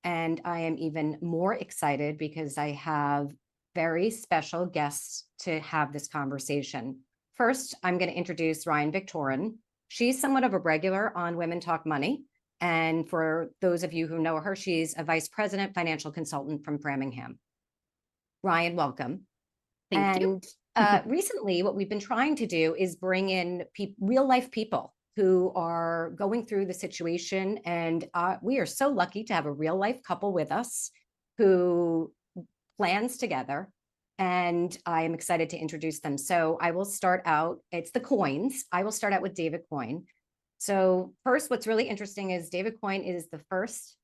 And I am even more excited because I have very special guests to have this conversation. First, I'm going to introduce Ryan Victorin. She's somewhat of a regular on Women Talk Money. And for those of you who know her, she's a vice president financial consultant from Framingham. Ryan, welcome. Thank you. And recently, what we've been trying to do is bring in real life people who are going through the situation. And we are so lucky to have a real life couple with us who plans together. And I am excited to introduce them. So I will start out, it's the Coynes. I will start out with David Coyne. So first, what's really interesting is David Coyne is the first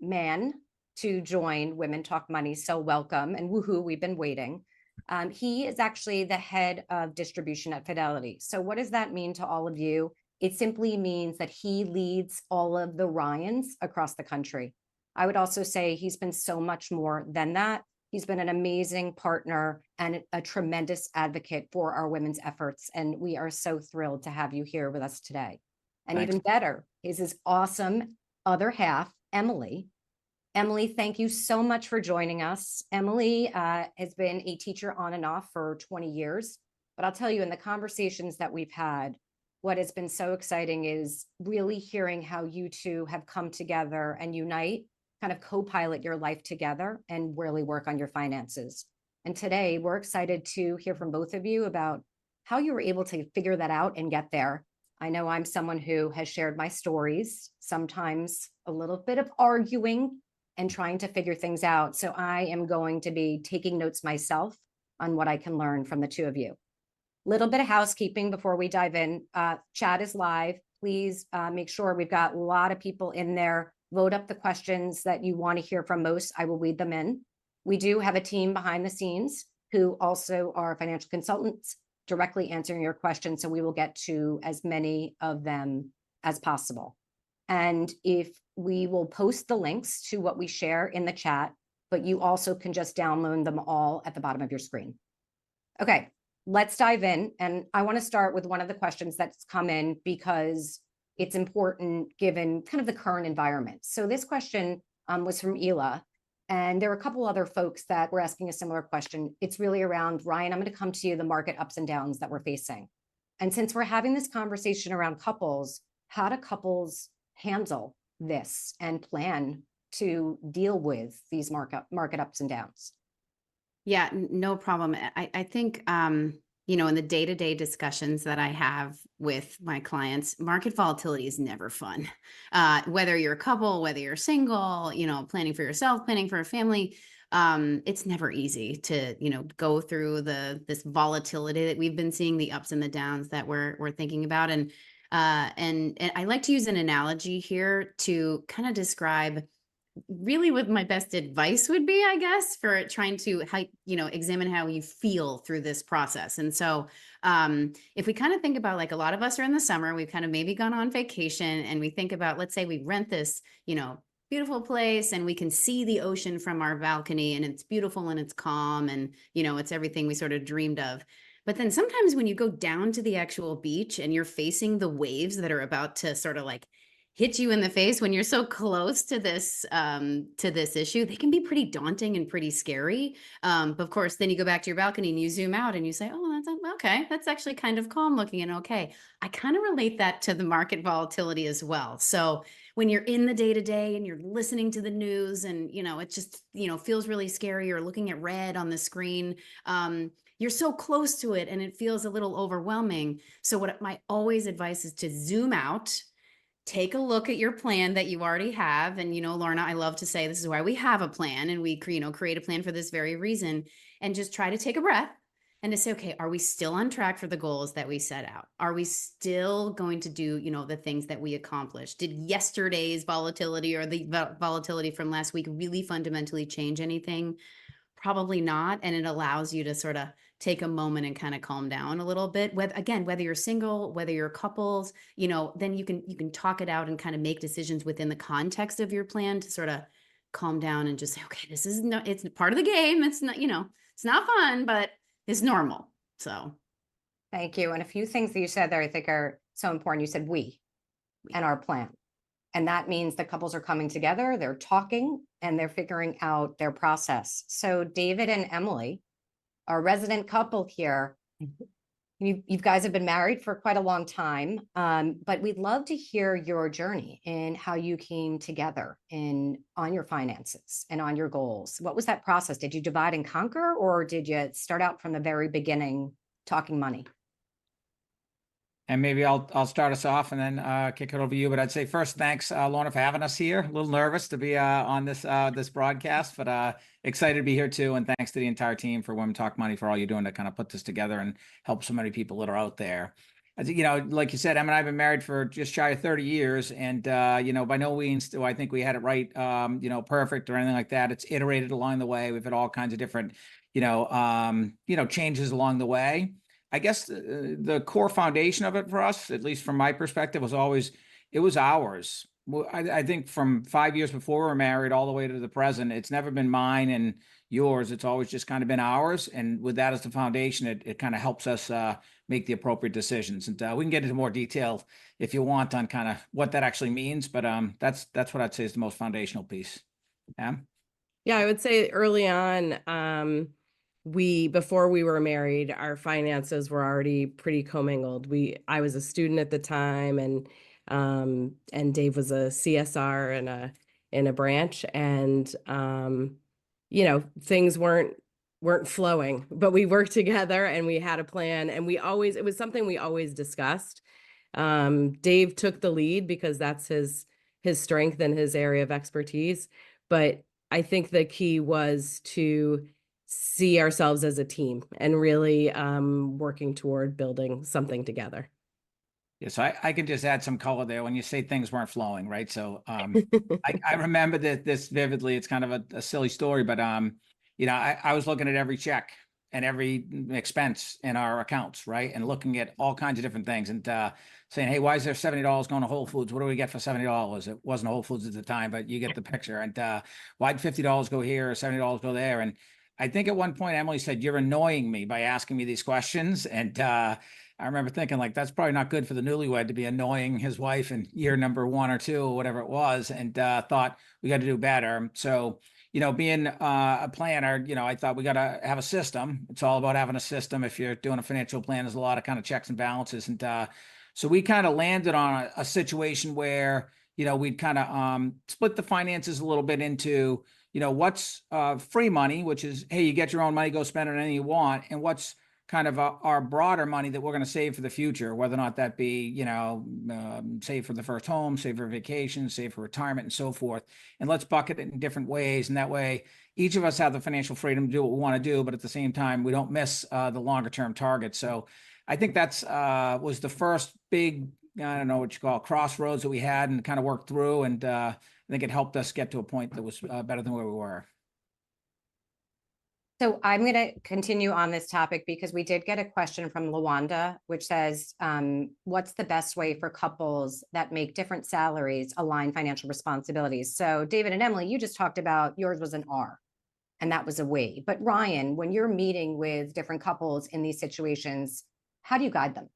man to join Women Talk Money. So welcome and woohoo, we've been waiting. He is actually the head of distribution at Fidelity. So what does that mean to all of you? It simply means that he leads all of the Ryans across the country. I would also say he's been so much more than that. He's been an amazing partner and a tremendous advocate for our women's efforts. And we are so thrilled to have you here with us today. And Thanks. even better is his awesome other half, Emily. Emily, thank you so much for joining us. Emily has been a teacher on and off for 20 years. But I'll tell you, in the conversations that we've had, what has been so exciting is really hearing how you two have come together and unite, kind of co-pilot your life together and really work on your finances. And today we're excited to hear from both of you about how you were able to figure that out and get there. I know I'm someone who has shared my stories, sometimes a little bit of arguing and trying to figure things out. So I am going to be taking notes myself on what I can learn from the two of you. Little bit of housekeeping before we dive in. Chat is live. Please make sure we've got a lot of people in there. Vote up the questions that you want to hear from most. I will weed them in. We do have a team behind the scenes who also are financial consultants directly answering your questions. So we will get to as many of them as possible. And if we will post the links to what we share in the chat, but you also can just download them all at the bottom of your screen. Okay, let's dive in. And I want to start with one of the questions that's come in because it's important given kind of the current environment. So this question was from Ela. And there were a couple other folks that were asking a similar question. It's really around, Ryan, I'm going to come to you, the market ups and downs that we're facing. And since we're having this conversation around couples, how do couples handle this and plan to deal with these market ups and downs? Yeah, no problem. I think, in the day-to-day discussions that I have with my clients, market volatility is never fun. Whether you're a couple, whether you're single, planning for yourself, planning for a family, it's never easy to, go through this volatility that we've been seeing, the ups and the downs that we're thinking about. And I like to use an analogy here to kind of describe really what my best advice would be, I guess, for trying to examine how you feel through this process. And so if we kind of think about, like, a lot of us are in the summer, we've kind of maybe gone on vacation, and we think about, let's say we rent this, beautiful place, and we can see the ocean from our balcony, and it's beautiful and it's calm, and it's everything we sort of dreamed of. But then sometimes when you go down to the actual beach and you're facing the waves that are about to sort of like hit you in the face, when you're so close to this issue, they can be pretty daunting and pretty scary. But of course, then you go back to your balcony and you zoom out and you say, oh, that's okay. That's actually kind of calm looking and okay. I kind of relate that to the market volatility as well. So when you're in the day to day and you're listening to the news and, it just, feels really scary, or looking at red on the screen, you're so close to it and it feels a little overwhelming. So what my always advice is to zoom out. Take a look at your plan that you already have. And, Lorna, I love to say this is why we have a plan, and we, create a plan for this very reason, and just try to take a breath and to say, okay, are we still on track for the goals that we set out? Are we still going to do, the things that we accomplished? Did yesterday's volatility or the volatility from last week really fundamentally change anything? Probably not. And it allows you to sort of take a moment and kind of calm down a little bit. Whether you're single, whether you're couples, then you can talk it out and kind of make decisions within the context of your plan to sort of calm down and just say, okay, this is it's part of the game. It's not, it's not fun, but it's normal. So. Thank you. And a few things that you said there I think are so important. You said we and our plan. And that means the couples are coming together, they're talking, and they're figuring out their process. So David and Emily, our resident couple here, you guys have been married for quite a long time, but we'd love to hear your journey and how you came together on your finances and on your goals. What was that process? Did you divide and conquer, or did you start out from the very beginning talking money? And maybe I'll start us off and then kick it over to you. But I'd say first, thanks, Lorna, for having us here. A little nervous to be on this broadcast, but excited to be here too. And thanks to the entire team for Women Talk Money for all you're doing to kind of put this together and help so many people that are out there. I think, like you said, Em and I have been married for just shy of 30 years, and by no means do I think we had it right, perfect or anything like that. It's iterated along the way. We've had all kinds of different, changes along the way. I guess the core foundation of it for us, at least from my perspective, was always, it was ours. I think from 5 years before we were married all the way to the present, it's never been mine and yours. It's always just kind of been ours. And with that as the foundation, it kind of helps us make the appropriate decisions. And we can get into more detail if you want on kind of what that actually means. But that's what I'd say is the most foundational piece. Yeah, I would say early on, before we were married, our finances were already pretty commingled. I was a student at the time, and Dave was a CSR in a branch, and things weren't flowing, but we worked together and we had a plan, and it was something we always discussed. Dave took the lead because that's his strength and his area of expertise, but I think the key was to see ourselves as a team and really working toward building something together. Yeah, so I can just add some color there when you say things weren't flowing, right? So I remember this vividly. It's kind of a silly story, but I was looking at every check and every expense in our accounts, right? And looking at all kinds of different things and saying, hey, why is there $70 going to Whole Foods? What do we get for $70? It wasn't Whole Foods at the time, but you get the picture. And why'd $50 go here or $70 go there? And I think at one point, Emily said, you're annoying me by asking me these questions. And I remember thinking, like, that's probably not good for the newlywed to be annoying his wife in year number 1 or 2 or whatever it was, and thought we got to do better. So, being a planner, I thought we got to have a system. It's all about having a system. If you're doing a financial plan, there's a lot of kind of checks and balances. And so we kind of landed on a situation where, we'd kind of split the finances a little bit into, what's free money, which is, hey, you get your own money, go spend it on anything you want. And what's kind of our broader money that we're going to save for the future, whether or not that be, save for the first home, save for vacation, save for retirement and so forth. And let's bucket it in different ways. And that way, each of us have the financial freedom to do what we want to do, but at the same time, we don't miss the longer term target. So I think that's was the first big, I don't know what you call it, crossroads that we had and kind of worked through. And I think it helped us get to a point that was better than where we were. So I'm going to continue on this topic because we did get a question from Lawanda, which says, what's the best way for couples that make different salaries align financial responsibilities? So David and Emily, you just talked about yours was an R and that was a we. But Ryan, when you're meeting with different couples in these situations, how do you guide them?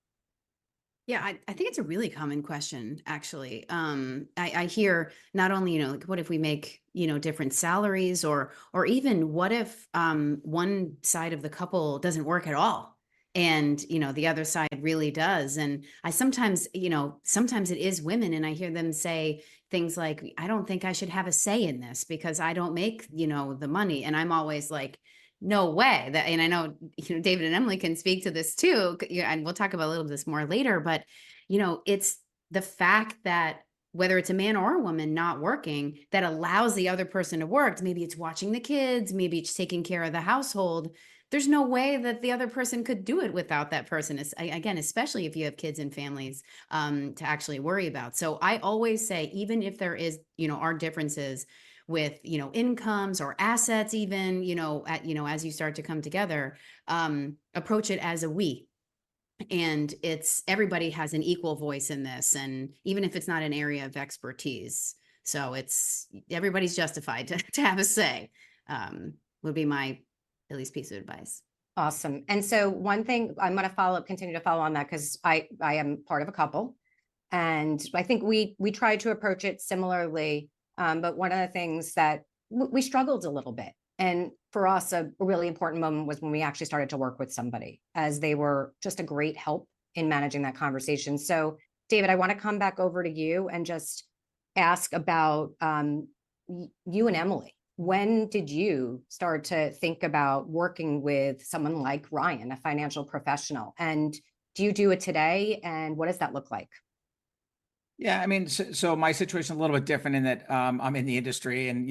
Yeah, I think it's a really common question, actually. I hear not only, like, what if we make, different salaries, or even what if one side of the couple doesn't work at all, and, the other side really does. And I sometimes it is women, and I hear them say things like, I don't think I should have a say in this because I don't make, the money. And I'm always like, no way. And I know, David and Emily can speak to this too, and we'll talk about a little bit this more later, but, it's the fact that whether it's a man or a woman not working, that allows the other person to work. Maybe it's watching the kids, maybe it's taking care of the household. There's no way that the other person could do it without that person. Again, especially if you have kids and families to actually worry about. So I always say, even if there is, our differences with, incomes or assets, even, as you start to come together, approach it as a we. And everybody has an equal voice in this. And even if it's not an area of expertise, so everybody's justified to have a say, would be my at least piece of advice. Awesome. And so one thing I'm going to continue to follow on that, because I am part of a couple. And I think we tried to approach it similarly. But one of the things that we struggled a little bit. And for us, a really important moment was when we actually started to work with somebody, as they were just a great help in managing that conversation. So, David, I want to come back over to you and just ask about you and Emily. When did you start to think about working with someone like Ryan, a financial professional? And do you do it today? And what does that look like? Yeah, I mean, so my situation is a little bit different in that I'm in the industry, and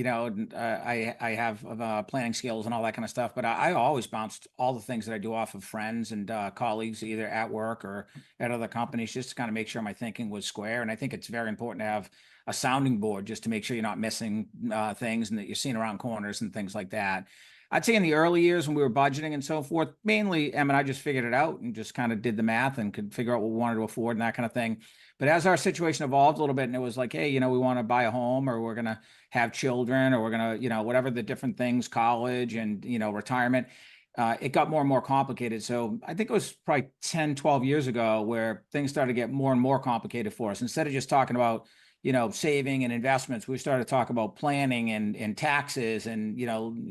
I have planning skills and all that kind of stuff. But I always bounced all the things that I do off of friends and colleagues, either at work or at other companies, just to kind of make sure my thinking was square. And I think it's very important to have a sounding board just to make sure you're not missing things and that you're seeing around corners and things like that. I'd say in the early years when we were budgeting and so forth, mainly Em and I just figured it out and just kind of did the math and could figure out what we wanted to afford and that kind of thing. But as our situation evolved a little bit and it was like, hey, we want to buy a home, or we're going to have children, or we're going to, whatever the different things, college and, retirement, it got more and more complicated. So I think it was probably 10, 12 years ago where things started to get more and more complicated for us. Instead of just talking about, saving and investments, we started to talk about planning and taxes and,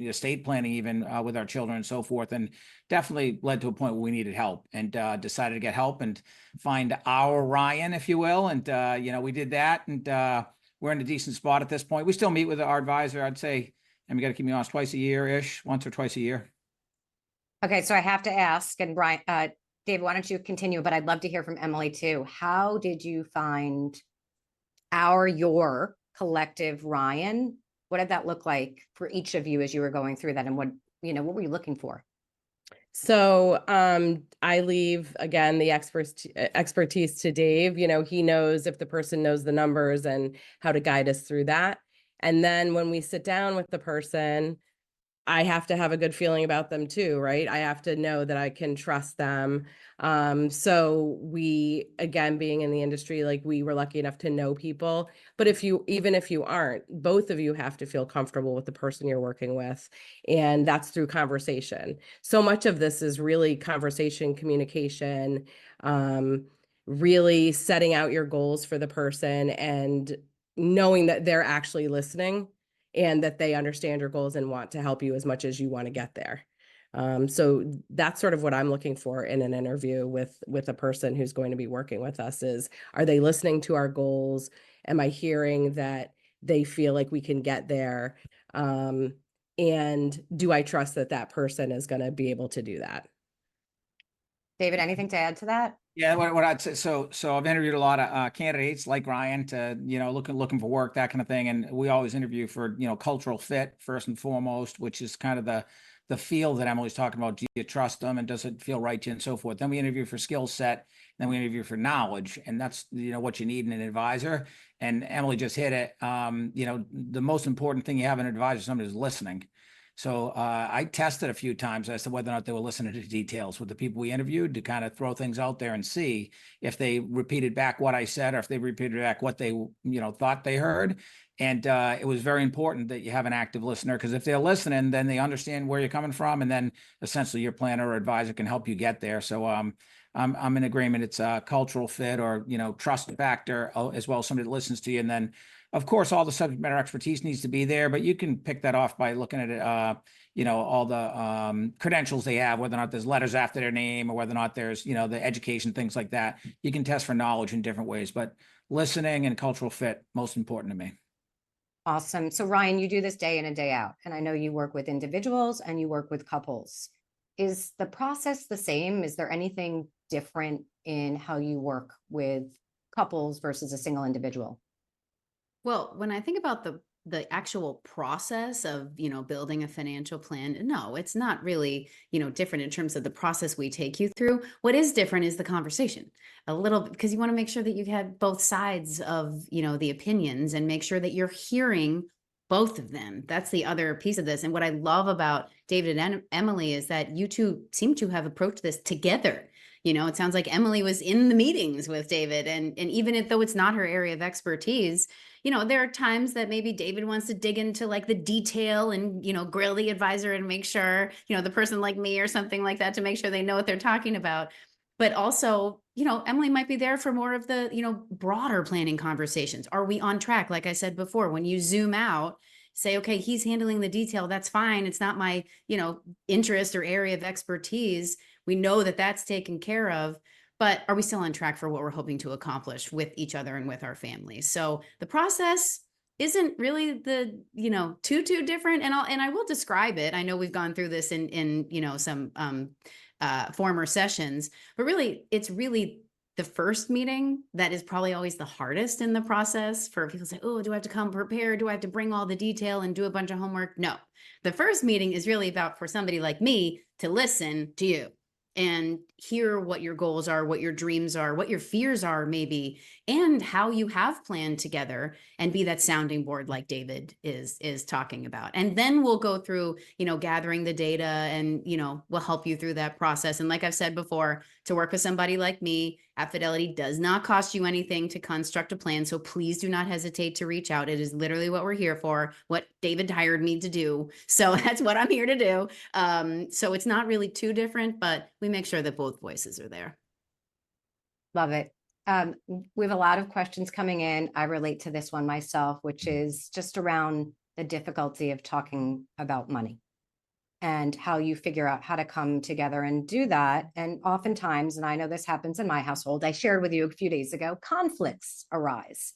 estate planning, even with our children and so forth. And definitely led to a point where we needed help, and decided to get help and find our Ryan, if you will. And, we did that, and we're in a decent spot at this point. We still meet with our advisor, I'd say, and we got to keep me honest, twice a year-ish, once or twice a year. Okay, so I have to ask, and Brian, Dave, why don't you continue? But I'd love to hear from Emily too. How did you find your collective Ryan? What did that look like for each of you as you were going through that? And what were you looking for? So I leave again the expertise to Dave. He knows if the person knows the numbers and how to guide us through that. And then when we sit down with the person, I have to have a good feeling about them too, right? I have to know that I can trust them. So we, again, being in the industry, like, we were lucky enough to know people. But even if you aren't, both of you have to feel comfortable with the person you're working with. And that's through conversation. So much of this is really conversation, communication, really setting out your goals for the person and knowing that they're actually listening and that they understand your goals and want to help you as much as you want to get there. So that's sort of what I'm looking for in an interview with a person who's going to be working with us is, are they listening to our goals? Am I hearing that they feel like we can get there? And do I trust that that person is going to be able to do that? David, anything to add to that? Yeah, what I'd say, so I've interviewed a lot of candidates like Ryan to, looking for work, that kind of thing. And we always interview for, cultural fit first and foremost, which is kind of the field that Emily's talking about. Do you trust them, and does it feel right to you, and so forth. Then we interview for skill set, then we interview for knowledge, and that's, what you need in an advisor. And Emily just hit it. The most important thing you have in an advisor is somebody who's listening. So I tested a few times as to whether or not they were listening to details with the people we interviewed, to kind of throw things out there and see if they repeated back what I said, or if they repeated back what they, thought they heard. And it was very important that you have an active listener, because if they're listening, then they understand where you're coming from, and then essentially your planner or advisor can help you get there. So I'm in agreement. It's a cultural fit, or trust factor, as well as somebody that listens to you. And then, of course, all the subject matter expertise needs to be there, but you can pick that off by looking at it, all the credentials they have, whether or not there's letters after their name, or whether or not there's, the education, things like that. You can test for knowledge in different ways, but listening and cultural fit, most important to me. Awesome. So Ryan, you do this day in and day out, and I know you work with individuals and you work with couples. Is the process the same? Is there anything different in how you work with couples versus a single individual? Well, when I think about the actual process of, building a financial plan, no, it's not really, different in terms of the process we take you through. What is different is the conversation a little bit, because you want to make sure that you have both sides of, the opinions, and make sure that you're hearing both of them. That's the other piece of this. And what I love about David and Emily is that you two seem to have approached this together. It sounds like Emily was in the meetings with David, and even though it's not her area of expertise, there are times that maybe David wants to dig into like the detail and, grill the advisor and make sure, the person like me or something like that, to make sure they know what they're talking about. But also, you know, Emily might be there for more of the, you know, broader planning conversations. Are we on track? Like I said before, when you zoom out, say, okay, he's handling the detail. That's fine. It's not my, you know, interest or area of expertise. We know that that's taken care of. But are we still on track for what we're hoping to accomplish with each other and with our families? So the process isn't really the, you know, too different. And I will describe it. I know we've gone through this in you know, some former sessions, but really it's really the first meeting that is probably always the hardest in the process for people to say, oh, do I have to come prepared? Do I have to bring all the detail and do a bunch of homework? No, the first meeting is really about, for somebody like me, to listen to you and hear what your goals are, what your dreams are, what your fears are maybe, and how you have planned together, and be that sounding board like David is talking about. And then we'll go through, you know, gathering the data, and, you know, we'll help you through that process. And like I've said before, to work with somebody like me at Fidelity does not cost you anything to construct a plan. So please do not hesitate to reach out. It is literally what we're here for, what David hired me to do. So that's what I'm here to do. So it's not really too different, but we make sure that both voices are there. Love it. We have a lot of questions coming in. I relate to this one myself, which is just around the difficulty of talking about money and how you figure out how to come together and do that. And oftentimes, and I know this happens in my household, I shared with you a few days ago, conflicts arise.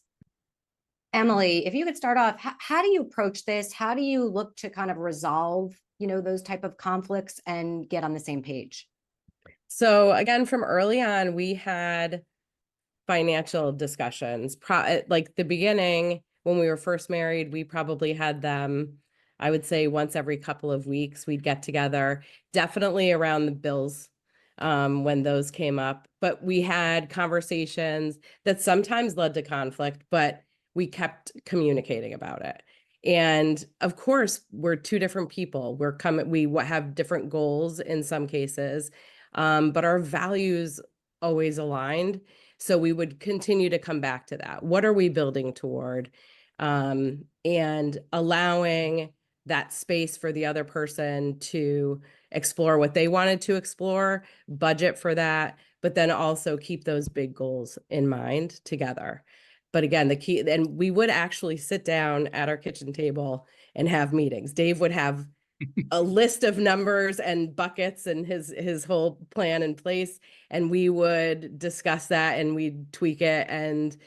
Emily, if you could start off, how do you approach this? How do you look to kind of resolve, you know, those type of conflicts and get on the same page? So again, from early on, we had financial discussions. Like the beginning, when we were first married, we probably had them, I would say, once every couple of weeks. We'd get together, definitely around the bills, when those came up. But we had conversations that sometimes led to conflict, but we kept communicating about it. And of course, we're two different people. We have different goals in some cases, but our values always aligned. So we would continue to come back to that. What are we building toward? And allowing that space for the other person to explore what they wanted to explore, budget for that, but then also keep those big goals in mind together. But again, the key, and we would actually sit down at our kitchen table and have meetings. Dave would have a list of numbers and buckets and his whole plan in place, and we would discuss that and we'd tweak it, and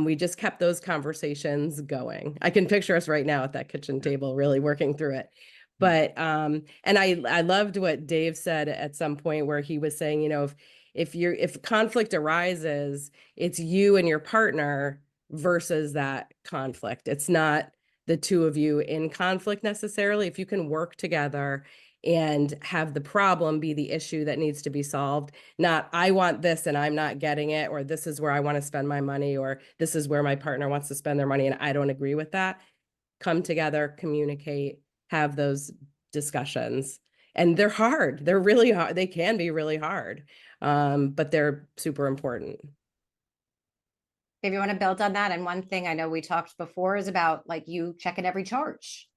we just kept those conversations going. I can picture us right now at that kitchen table really working through it. But and I loved what Dave said at some point, where he was saying, you know, if conflict arises, it's you and your partner versus that conflict. It's not the two of you in conflict necessarily. If you can work together and have the problem be the issue that needs to be solved, not I want this and I'm not getting it, or this is where I want to spend my money, or this is where my partner wants to spend their money and I don't agree with that. Come together, communicate, have those discussions. And they're hard. They're really hard. They can be really hard, but they're super important. If you want to build on that, and one thing I know we talked before is about like you checking every charge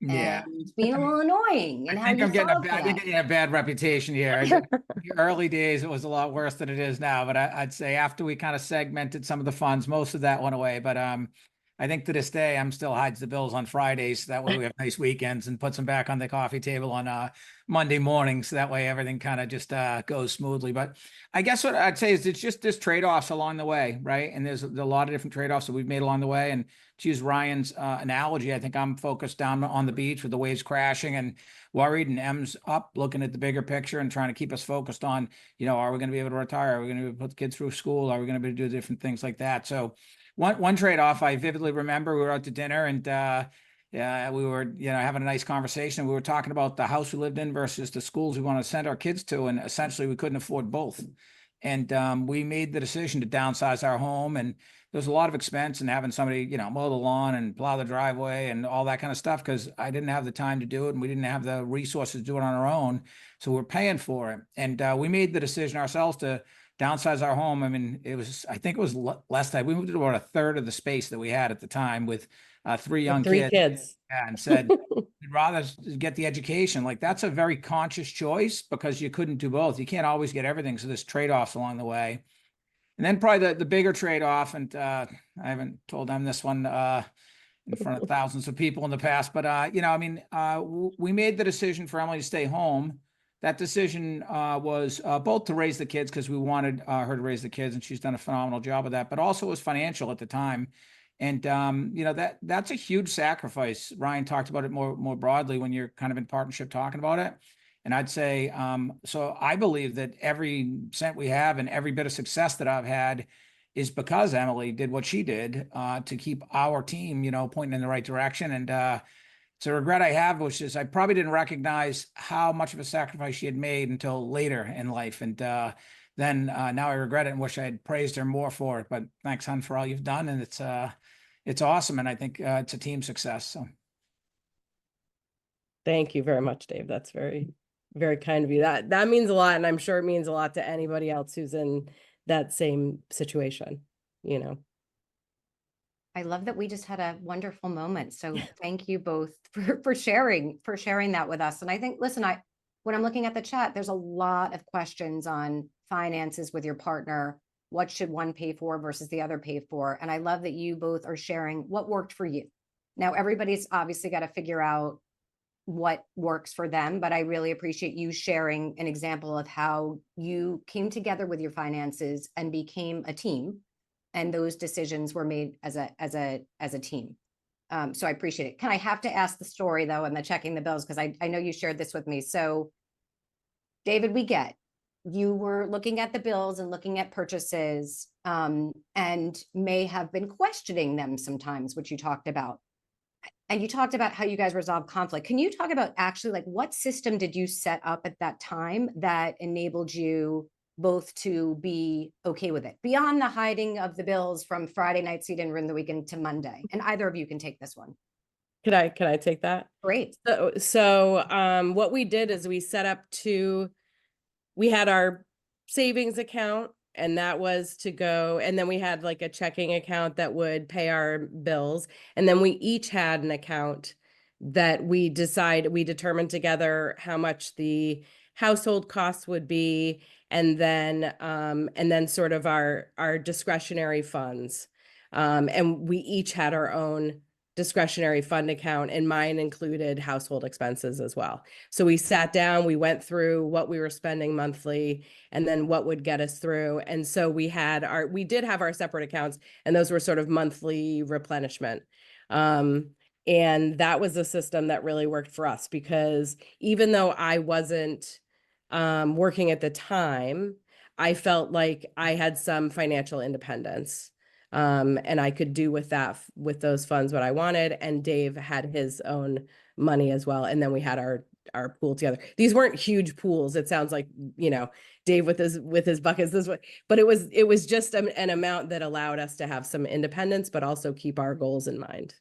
Yeah. and being a little annoying and I how think you I'm getting a solve bad, I think that. I'm getting a bad reputation here. The early days, it was a lot worse than it is now. But I'd say after we kind of segmented some of the funds, most of that went away. But I think to this day, I'm still hides the bills on Fridays. That way we have nice weekends, and puts them back on the coffee table on Monday mornings. That way everything kind of just goes smoothly. But I guess what I'd say is it's just there's trade-offs along the way, right? And there's a lot of different trade-offs that we've made along the way. And to use Ryan's analogy, I think I'm focused down on the beach with the waves crashing and worried, and M's up looking at the bigger picture and trying to keep us focused on, you know, are we going to be able to retire? Are we going to put the kids through school? Are we going to be able to do different things like that? So one trade-off I vividly remember, we were out to dinner, and yeah, we were, you know, having a nice conversation. We were talking about the house we lived in versus the schools we want to send our kids to, and essentially we couldn't afford both. And we made the decision to downsize our home, and there's a lot of expense in having somebody, you know, mow the lawn and plow the driveway and all that kind of stuff, because I didn't have the time to do it and we didn't have the resources to do it on our own. So we're paying for it. And we made the decision ourselves to downsize our home. I mean, I think it was less than, we moved to about a third of the space that we had at the time with 3 young Three kids. kids. Yeah, and said, we'd rather get the education. Like, that's a very conscious choice because you couldn't do both. You can't always get everything. So there's trade-offs along the way. And then probably the bigger trade-off, and I haven't told them this one in front of thousands of people in the past, but you know, I mean, we made the decision for Emily to stay home. That decision was both to raise the kids because we wanted her to raise the kids, and she's done a phenomenal job of that, but also was financial at the time. And you know, that's a huge sacrifice. Ryan talked about it more broadly when you're kind of in partnership talking about it. And I'd say, so I believe that every cent we have and every bit of success that I've had is because Emily did what she did to keep our team, you know, pointing in the right direction. And it's a regret I have, which is I probably didn't recognize how much of a sacrifice she had made until later in life. And then now I regret it and wish I had praised her more for it. But thanks, hon, for all you've done. And it's awesome. And I think it's a team success. So Thank you very much, Dave. That's very, very kind of you. That means a lot, and I'm sure it means a lot to anybody else who's in that same situation, you know. I love that we just had a wonderful moment. So thank you both for sharing that with us. And I think, listen, when I'm looking at the chat, there's a lot of questions on finances with your partner. What should one pay for versus the other pay for? And I love that you both are sharing what worked for you. Now, everybody's obviously got to figure out what works for them, but I really appreciate you sharing an example of how you came together with your finances and became a team, and those decisions were made as a team. So I appreciate it. I have to ask the story though, and the checking the bills, because I know you shared this with me. So David, we get, you were looking at the bills and looking at purchases, and may have been questioning them sometimes, which you talked about. And you talked about how you guys resolve conflict. Can you talk about actually like what system did you set up at that time that enabled you both to be okay with it beyond the hiding of the bills from Friday night, so you didn't ruin the weekend, to Monday? And either of you can take this one. Can I take that? Great. So what we did is we set up we had our savings account, and that was to go, and then we had like a checking account that would pay our bills. And then we each had an account that we determined together how much the household costs would be. And then sort of our discretionary funds. And we each had our own discretionary fund account, and mine included household expenses as well. So we sat down, we went through what we were spending monthly and then what would get us through. And so we did have our separate accounts, and those were sort of monthly replenishment. And that was a system that really worked for us, because even though I wasn't working at the time, I felt like I had some financial independence. And I could do with those funds what I wanted. And Dave had his own money as well. And then we had our pool together. These weren't huge pools. It sounds like, you know, Dave with his buckets this way, but it was just an amount that allowed us to have some independence, but also keep our goals in mind.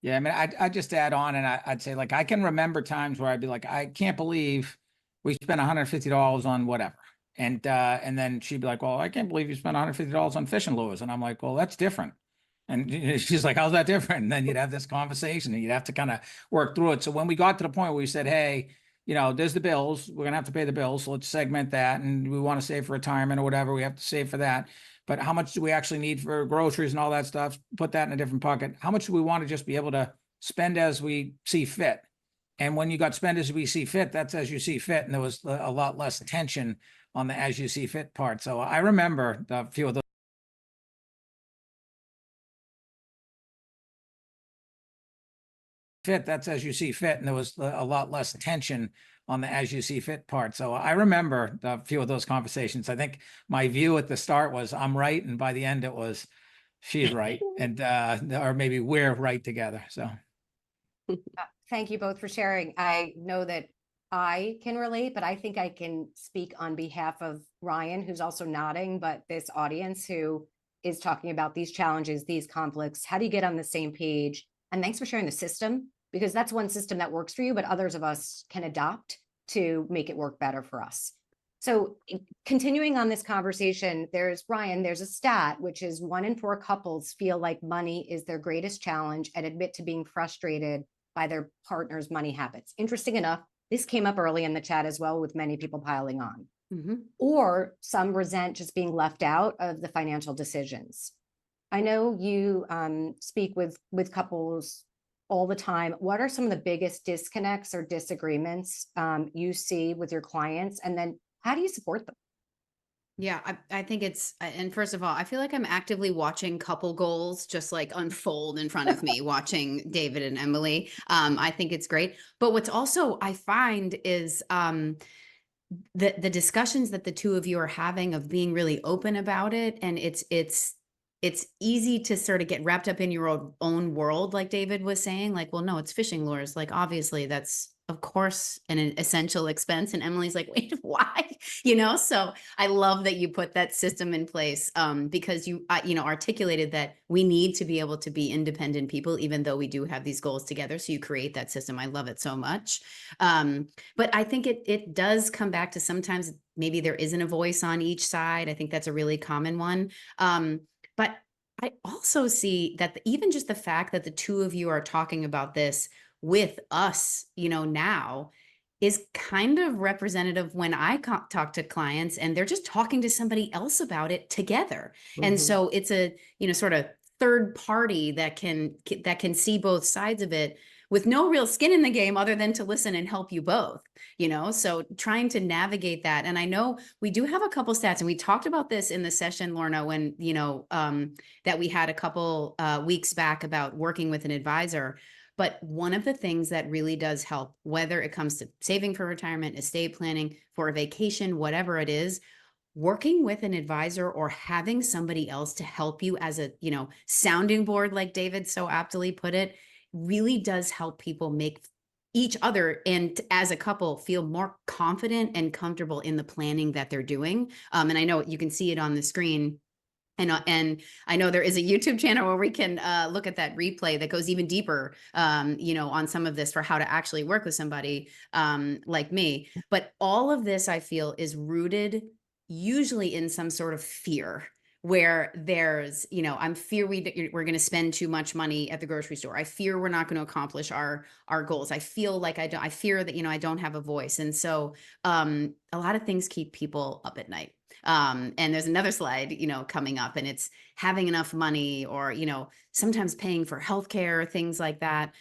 yeah, I mean, I just add on, and I'd say, like, I can remember times where I'd be like, I can't believe we spent $150 on whatever. And then she'd be like, well, I can't believe you spent $150 on fishing lures. And I'm like, well, that's different. And she's like, how's that different? And then you'd have this conversation and you'd have to kind of work through it. So when we got to the point where we said, hey, you know, there's the bills, we're going to have to pay the bills. So let's segment that. And we want to save for retirement or whatever, we have to save for that. But how much do we actually need for groceries and all that stuff? Put that in a different bucket. How much do we want to just be able to spend as we see fit? And when you got spend as we see fit, that's as you see fit. And there was a lot less tension on the as you see fit part. So I remember a few of those. Fit, that's as you see fit. And there was a lot less tension on the as you see fit part. So I remember a few of those conversations. I think my view at the start was I'm right. And by the end it was she's right. And or maybe we're right together. So Thank you both for sharing. I know that I can relate, but I think I can speak on behalf of Ryan, who's also nodding, but this audience who is talking about these challenges, these conflicts. How do you get on the same page? And thanks for sharing the system, because that's one system that works for you, but others of us can adopt to make it work better for us. So continuing on this conversation, there's Ryan, there's a stat, which is 1 in 4 couples feel like money is their greatest challenge and admit to being frustrated by their partner's money habits. Interesting enough, this came up early in the chat as well, with many people piling on. Or some resent just being left out of the financial decisions. I know you speak with couples all the time. What are some of the biggest disconnects or disagreements you see with your clients? And then how do you support them? Yeah, I think it's, and first of all, I feel like I'm actively watching couple goals just like unfold in front of me, watching David and Emily. I think it's great. But what's also I find is the discussions that the two of you are having of being really open about it, and it's easy to sort of get wrapped up in your own world, like David was saying, like, well, no, it's fishing lures. Like, obviously, that's of course an essential expense. And Emily's like, wait, why? So I love that you put that system in place, because you articulated that we need to be able to be independent people, even though we do have these goals together. So you create that system. I love it so much. But I think it does come back to sometimes maybe there isn't a voice on each side. I think that's a really common one. But I also see that even just the fact that the two of you are talking about this with us, now is kind of representative when I talk to clients and they're just talking to somebody else about it together. And so it's a, sort of third party that can see both sides of it with no real skin in the game other than to listen and help you both, so trying to navigate that. And I know we do have a couple stats, and we talked about this in the session, Lorna, when, that we had a couple weeks back about working with an advisor. But one of the things that really does help, whether it comes to saving for retirement, estate planning, for a vacation, whatever it is, working with an advisor or having somebody else to help you as a, sounding board, like David so aptly put it, really does help people make each other and as a couple feel more confident and comfortable in the planning that they're doing. And I know you can see it on the screen. And I know there is a YouTube channel where we can look at that replay that goes even deeper, on some of this for how to actually work with somebody like me. But all of this, I feel, is rooted usually in some sort of fear, where there's, I'm fear we're going to spend too much money at the grocery store. I fear we're not going to accomplish our goals. I feel like I fear that, I don't have a voice. And so a lot of things keep people up at night. And there's another slide, coming up, and it's having enough money, or, sometimes paying for healthcare, things like that.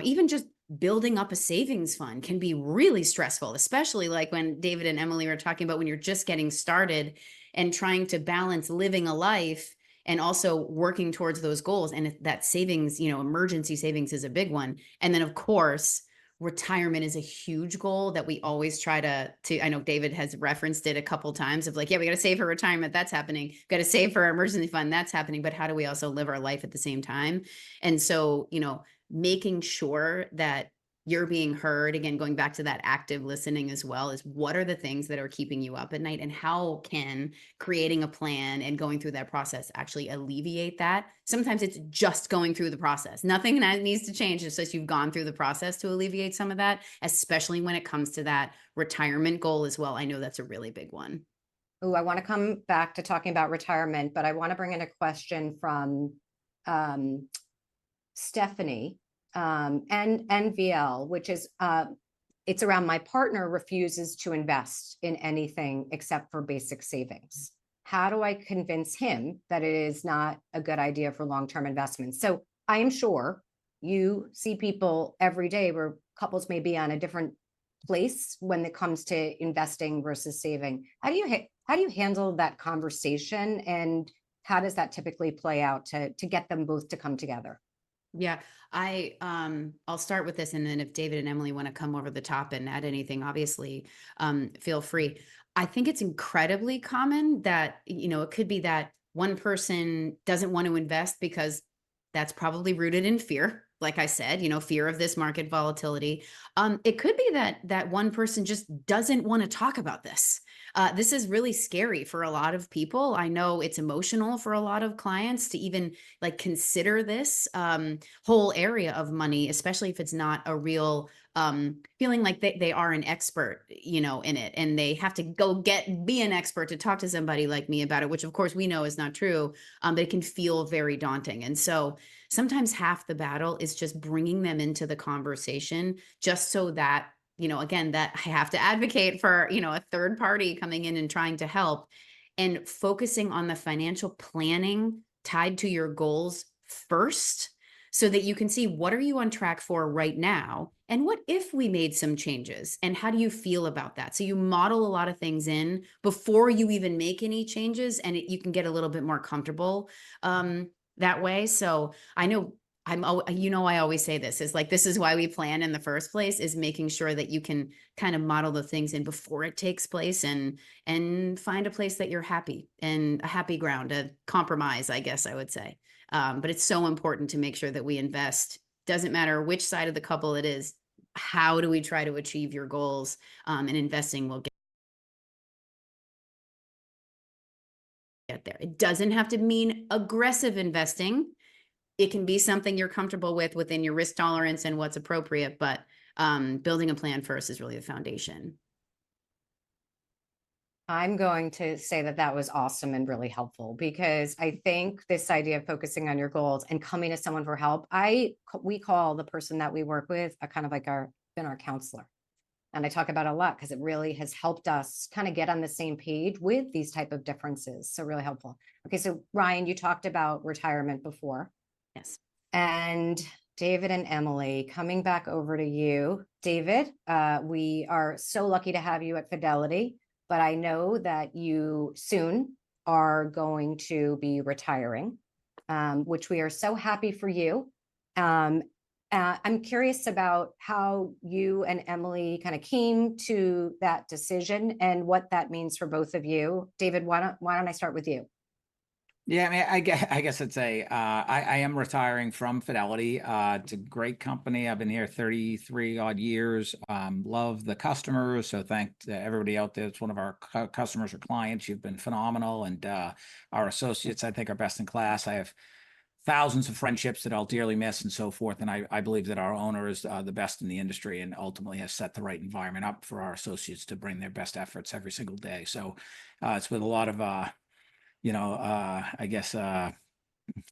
Even just building up a savings fund can be really stressful, especially like when David and Emily were talking about when you're just getting started and trying to balance living a life and also working towards those goals. And that savings, emergency savings is a big one. And then of course, retirement is a huge goal that we always try to, I know David has referenced it a couple of times of like, yeah, we got to save for retirement. That's happening. Got to save for our emergency fund. That's happening. But how do we also live our life at the same time? And so, making sure that you're being heard, again, going back to that active listening as well, is what are the things that are keeping you up at night, and how can creating a plan and going through that process actually alleviate that? Sometimes it's just going through the process. Nothing needs to change. It's just you've gone through the process to alleviate some of that, especially when it comes to that retirement goal as well. I know that's a really big one. Oh, I want to come back to talking about retirement, but I want to bring in a question from Stephanie and VL, which is it's around my partner refuses to invest in anything except for basic savings. How do I convince him that it is not a good idea for long-term investments? So I am sure you see people every day where couples may be on a different place when it comes to investing versus saving. How do you handle that conversation, and how does that typically play out to get them both to come together? Yeah, I'll start with this, and then if David and Emily want to come over the top and add anything, obviously, feel free. I think it's incredibly common that, it could be that one person doesn't want to invest because that's probably rooted in fear. Like I said, fear of this market volatility. It could be that one person just doesn't want to talk about this. This is really scary for a lot of people. I know it's emotional for a lot of clients to even like consider this whole area of money, especially if it's not a real feeling like they are an expert, you know, in it, and they have to be an expert to talk to somebody like me about it, which of course we know is not true, but it can feel very daunting. And so sometimes half the battle is just bringing them into the conversation, just so that, you know, again, that I have to advocate for, you know, a third party coming in and trying to help, and focusing on the financial planning tied to your goals first, so that you can see, what are you on track for right now? And what if we made some changes? And how do you feel about that? So you model a lot of things in before you even make any changes, and you can get a little bit more comfortable that way. So I know you know, I always say this is like, this is why we plan in the first place, is making sure that you can kind of model the things in before it takes place, and find a place that you're happy, and a happy ground, a compromise, I guess I would say. But it's so important to make sure that we invest. Doesn't matter which side of the couple it is. How do we try to achieve your goals? And investing will get there. It doesn't have to mean aggressive investing. It can be something you're comfortable with within your risk tolerance and what's appropriate, but building a plan first is really the foundation. I'm going to say that that was awesome and really helpful, because I think this idea of focusing on your goals and coming to someone for help, we call the person that we work with a kind of like our counselor. And I talk about it a lot because it really has helped us kind of get on the same page with these type of differences. So really helpful. Okay. So Ryan, you talked about retirement before. Yes. And David and Emily, coming back over to you. David, we are so lucky to have you at Fidelity, but I know that you soon are going to be retiring, which we are so happy for you. I'm curious about how you and Emily kind of came to that decision and what that means for both of you. David, why don't I start with you? Yeah, I mean, I guess I'd say I am retiring from Fidelity. It's a great company. I've been here 33 odd years. Love the customers. So thank to everybody out there. It's one of our customers or clients. You've been phenomenal. And our associates, I think, are best in class. I have thousands of friendships that I'll dearly miss and so forth. And I believe that our owner is the best in the industry, and ultimately has set the right environment up for our associates to bring their best efforts every single day. So it's with a lot of I guess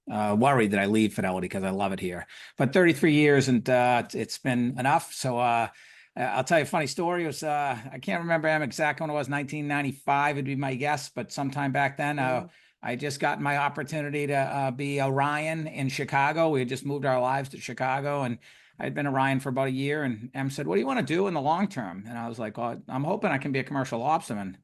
worried that I leave Fidelity, because I love it here. But 33 years, and it's been enough. So I'll tell you a funny story. It was I can't remember exactly when it was, 1995 would be my guess, but sometime back then I just got my opportunity to be a Ryan in Chicago. We had just moved our lives to Chicago, and I'd been a Ryan for about a year. And Em said, "What do you want to do in the long term?" And I was like, "Well, I'm hoping I can be a commercial lobsterman."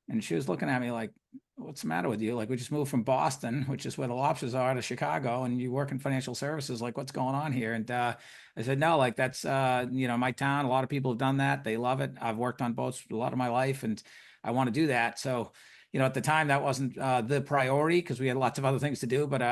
And she was looking at me like, "What's the matter with you? Like, we just moved from Boston, which is where the lobsters are, to Chicago, and you work in financial services. Like, what's going on here?" And I said, "No, like that's, my town. A lot of people have done that. They love it. I've worked on boats a lot of my life, and I want to do that." So, at the time that wasn't the priority, because we had lots of other things to do. But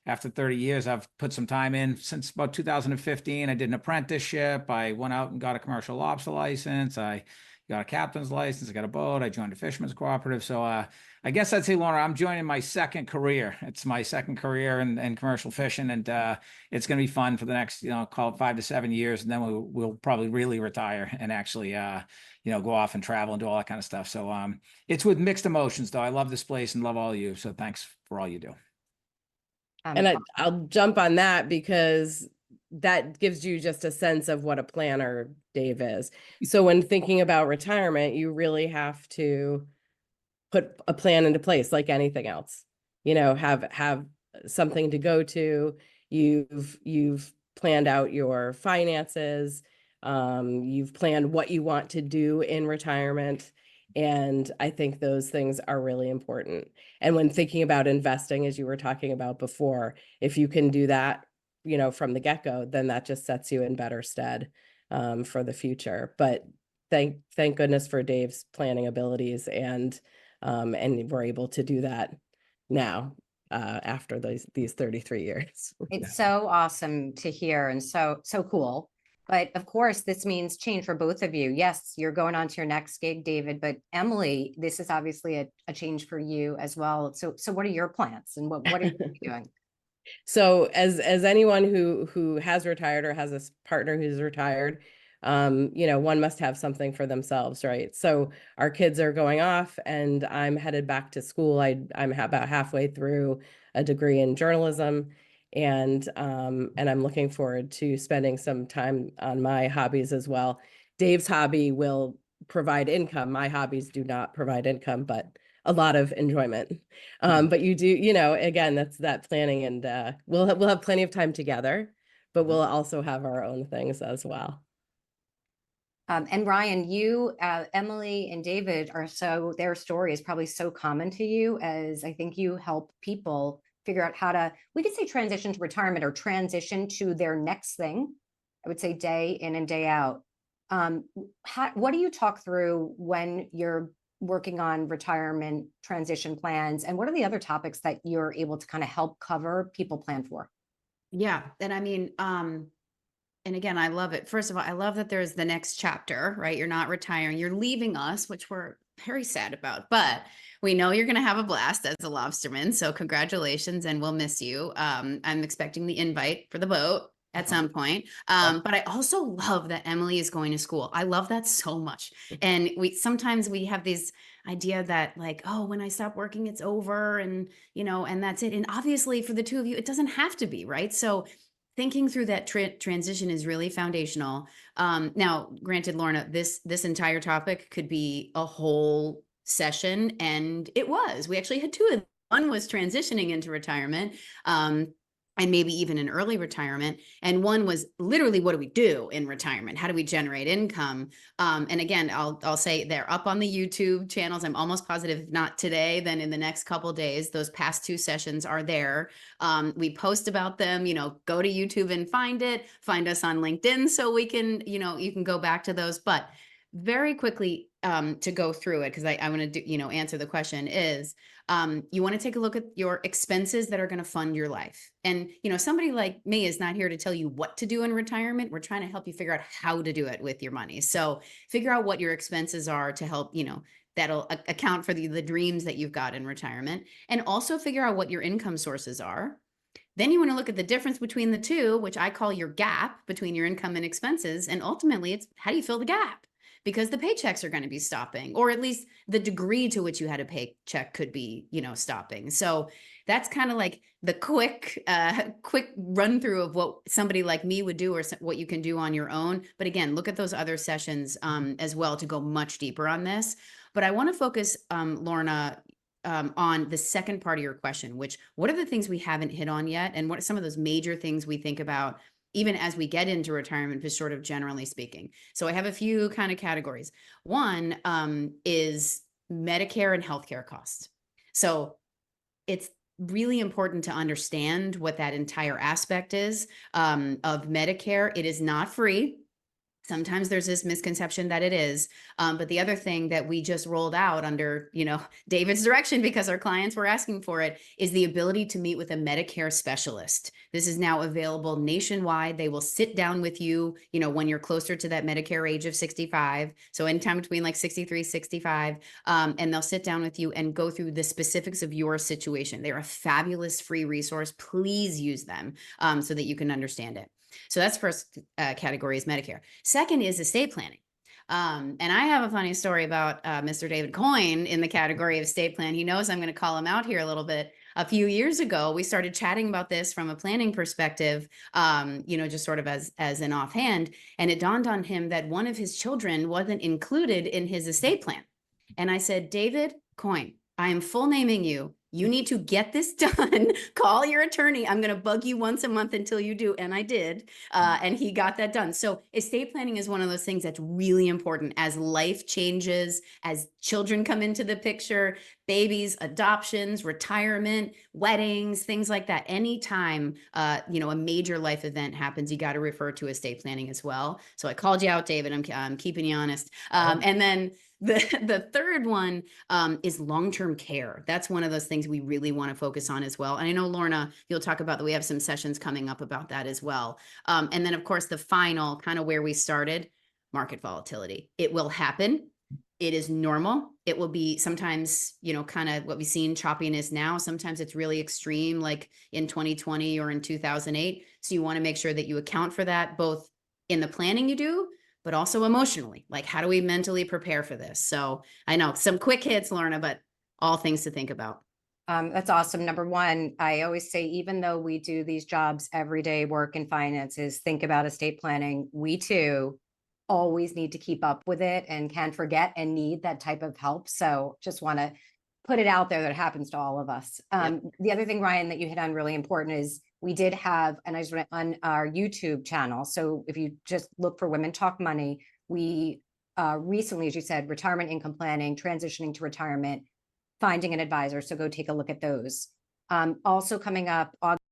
after 30 years, I've put some time in. Since about 2015, I did an apprenticeship. I went out and got a commercial lobster license. I got a captain's license. I got a boat. I joined a fisherman's cooperative. So I guess I'd say, Laura, I'm joining my second career. It's my second career in commercial fishing, and it's going to be fun for the next, call it 5 to 7 years, and then we'll probably really retire and actually, go off and travel and do all that kind of stuff. So it's with mixed emotions, though. I love this place and love all of you. So thanks for all you do. And I'll jump on that, because that gives you just a sense of what a planner Dave is. So when thinking about retirement, you really have to put a plan into place, like anything else. Have something to go to. You've planned out your finances. You've planned what you want to do in retirement. And I think those things are really important. And when thinking about investing, as you were talking about before, if you can do that, from the get-go, then that just sets you in better stead for the future. But thank goodness for Dave's planning abilities, and we're able to do that now after these 33 years. It's so awesome to hear, and so cool. But of course, this means change for both of you. Yes, you're going on to your next gig, David, but Emily, this is obviously a change for you as well. So what are your plans, and what are you doing? So as anyone who has retired or has a partner who's retired, one must have something for themselves, right? So our kids are going off and I'm headed back to school. I'm about halfway through a degree in journalism, and I'm looking forward to spending some time on my hobbies as well. Dave's hobby will provide income. My hobbies do not provide income, but a lot of enjoyment. But you do, again, that's that planning, and we'll have plenty of time together, but we'll also have our own things as well. And Ryan, you, Emily and David their story is probably so common to you, as I think you help people figure out how to, we could say, transition to retirement or transition to their next thing. I would say day in and day out. What do you talk through when you're working on retirement transition plans? And what are the other topics that you're able to kind of help cover people plan for? Yeah. And I mean, and again, I love it. First of all, I love that there's the next chapter, right? You're not retiring, you're leaving us, which we're very sad about, but we know you're going to have a blast as a lobsterman. So congratulations, and we'll miss you. I'm expecting the invite for the boat at some point. But I also love that Emily is going to school. I love that so much. And sometimes we have this idea that, like, oh, when I stop working, it's over, and, and that's it. And obviously for the two of you, it doesn't have to be, right? So thinking through that transition is really foundational. Now, granted, Lorna, this entire topic could be a whole session, and it was. We actually had two of them. One was transitioning into retirement, and maybe even an early retirement. And one was literally, what do we do in retirement? How do we generate income? And again, I'll say they're up on the YouTube channels. I'm almost positive, if not today, then in the next couple of days, those past two sessions are there. We post about them, go to YouTube and find it, find us on LinkedIn so we can, you can go back to those. But very quickly, to go through it, because I want to do, answer the question is, you want to take a look at your expenses that are going to fund your life. And, somebody like me is not here to tell you what to do in retirement. We're trying to help you figure out how to do it with your money. So figure out what your expenses are to help, that'll account for the dreams that you've got in retirement, and also figure out what your income sources are. Then you want to look at the difference between the two, which I call your gap between your income and expenses. And ultimately, it's how do you fill the gap? Because the paychecks are going to be stopping, or at least the degree to which you had a paycheck could be, stopping. So that's kind of like the quick run through of what somebody like me would do, or what you can do on your own. But again, look at those other sessions as well to go much deeper on this. But I want to focus, Lorna, on the second part of your question, which, what are the things we haven't hit on yet? And what are some of those major things we think about even as we get into retirement, just sort of generally speaking? So I have a few kind of categories. One is Medicare and healthcare costs. So it's really important to understand what that entire aspect is of Medicare. It is not free. Sometimes there's this misconception that it is. But the other thing that we just rolled out under, David's direction, because our clients were asking for it, is the ability to meet with a Medicare specialist. This is now available nationwide. They will sit down with you, when you're closer to that Medicare age of 65. So anytime between like 63, 65, and they'll sit down with you and go through the specifics of your situation. They're a fabulous free resource. Please use them so that you can understand it. So that's first category is Medicare. Second is estate planning. And I have a funny story about Mr. David Coyne in the category of estate plan. He knows I'm going to call him out here a little bit. A few years ago, we started chatting about this from a planning perspective, just sort of as an offhand. And it dawned on him that one of his children wasn't included in his estate plan. And I said, David Coyne, I am full naming you. You need to get this done. Call your attorney. I'm going to bug you once a month until you do. And I did. And he got that done. So estate planning is one of those things that's really important as life changes, as children come into the picture, babies, adoptions, retirement, weddings, things like that. Anytime, a major life event happens, you got to refer to estate planning as well. So I called you out, David. I'm keeping you honest. And then the third one is long-term care. That's one of those things we really want to focus on as well. And I know, Lorna, you'll talk about that. We have some sessions coming up about that as well. And then, of course, the final, kind of where we started, market volatility. It will happen. It is normal. It will be sometimes, kind of what we've seen choppiness now. Sometimes it's really extreme, like in 2020 or in 2008. So you want to make sure that you account for that, both in the planning you do, but also emotionally. Like, how do we mentally prepare for this? So I know some quick hits, Lorna, but all things to think about. That's awesome. Number one, I always say, even though we do these jobs every day, work in finances, think about estate planning, we too always need to keep up with it and can forget and need that type of help. So just want to put it out there that it happens to all of us. The other thing, Ryan, that you hit on really important is we did have, and I just went on our YouTube channel. So if you just look for Women Talk Money, we recently, as you said, retirement income planning, transitioning to retirement, finding an advisor. So go take a look at those. Also coming up August